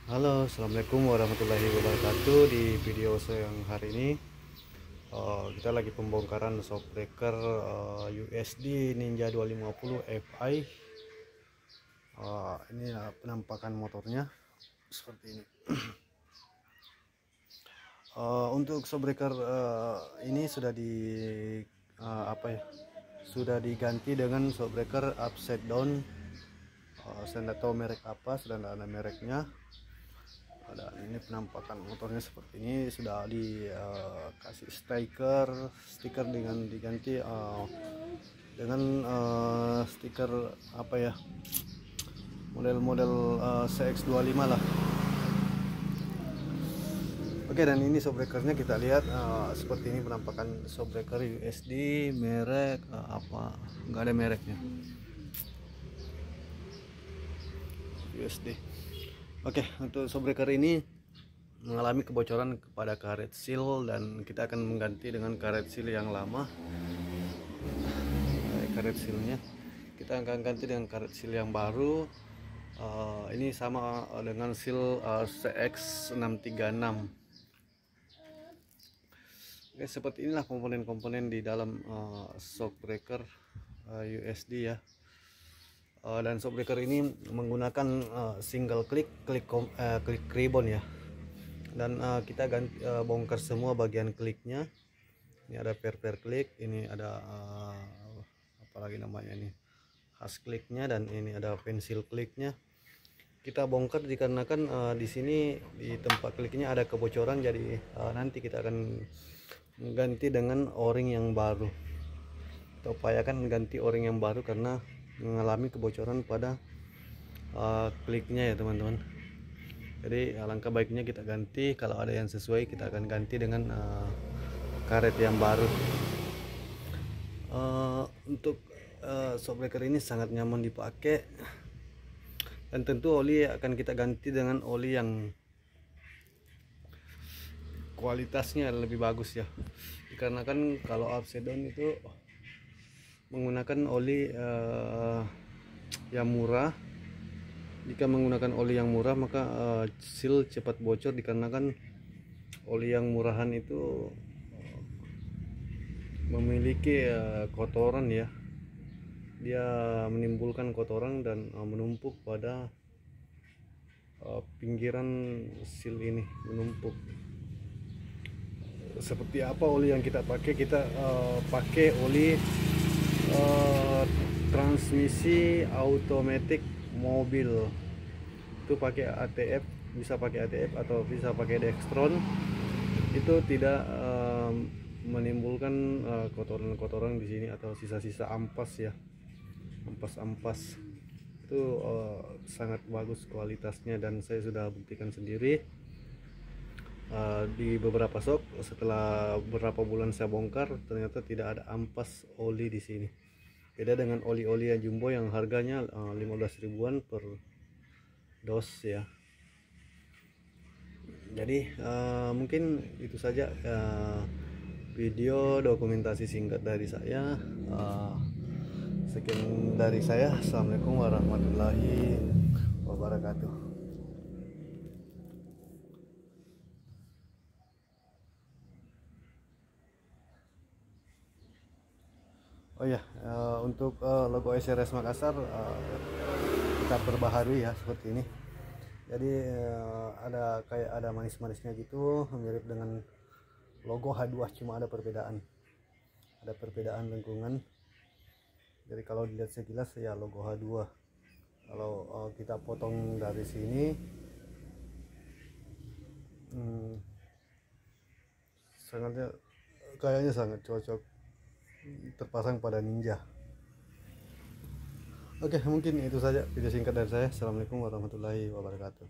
Halo, assalamualaikum warahmatullahi wabarakatuh. Di video saya yang hari ini kita lagi pembongkaran shockbreaker USD Ninja 250 Fi. Ini penampakan motornya seperti ini. Untuk shockbreaker ini sudah sudah diganti dengan shockbreaker upside down. Saya tidak tahu merek apa, sudah tidak ada mereknya. Dan ini penampakan motornya seperti ini, sudah dikasih stiker dengan diganti dengan stiker model-model CX25 lah. Oke, dan ini shockbreakernya kita lihat seperti ini penampakan shockbreaker USD merek nggak ada mereknya, USD. Oke, untuk shockbreaker ini mengalami kebocoran pada karet seal dan kita akan mengganti dengan karet seal yang lama. Karet sealnya kita akan ganti dengan karet seal yang baru. Ini sama dengan seal CX636. Oke, seperti inilah komponen-komponen di dalam shockbreaker USD ya. Dan shockbreaker ini menggunakan single klik ribbon ya, dan kita bongkar semua bagian kliknya. Ini ada pair klik, ini ada apalagi namanya ini khas kliknya, dan ini ada pensil kliknya. Kita bongkar dikarenakan di sini di tempat kliknya ada kebocoran, jadi nanti kita akan mengganti dengan o-ring yang baru. Kita upayakan ganti o-ring yang baru karena mengalami kebocoran pada kliknya ya teman-teman. Jadi alangkah baiknya kita ganti. Kalau ada yang sesuai kita akan ganti dengan karet yang baru. Untuk shockbreaker ini sangat nyaman dipakai, dan tentu oli akan kita ganti dengan oli yang kualitasnya lebih bagus ya, dikarenakan kalau upside down itu menggunakan oli yang murah. Jika menggunakan oli yang murah maka seal cepat bocor, dikarenakan oli yang murahan itu memiliki kotoran ya. Dia menimbulkan kotoran dan menumpuk pada pinggiran seal ini, menumpuk. Seperti apa oli yang kita pakai? Kita pakai oli transmisi automatic mobil. Itu pakai ATF, bisa pakai ATF atau bisa pakai Dextron. Itu tidak menimbulkan kotoran-kotoran di sini atau sisa-sisa ampas ya, ampas-ampas. Itu sangat bagus kualitasnya, dan saya sudah buktikan sendiri di beberapa shop. Setelah beberapa bulan saya bongkar, ternyata tidak ada ampas oli di sini. Beda dengan oli-oli yang jumbo yang harganya 15 ribuan per dos ya. Jadi mungkin itu saja video dokumentasi singkat dari saya. Sekian dari saya. Assalamualaikum warahmatullahi wabarakatuh. Oh ya, untuk logo SRS Makassar kita perbaharui ya seperti ini. Jadi ada manis-manisnya gitu, mirip dengan logo H2, cuma ada perbedaan lengkungan. Jadi kalau dilihat sekilas ya logo H2. Kalau kita potong dari sini, kayaknya sangat cocok terpasang pada Ninja. Oke, mungkin itu saja video singkat dari saya. Assalamualaikum warahmatullahi wabarakatuh.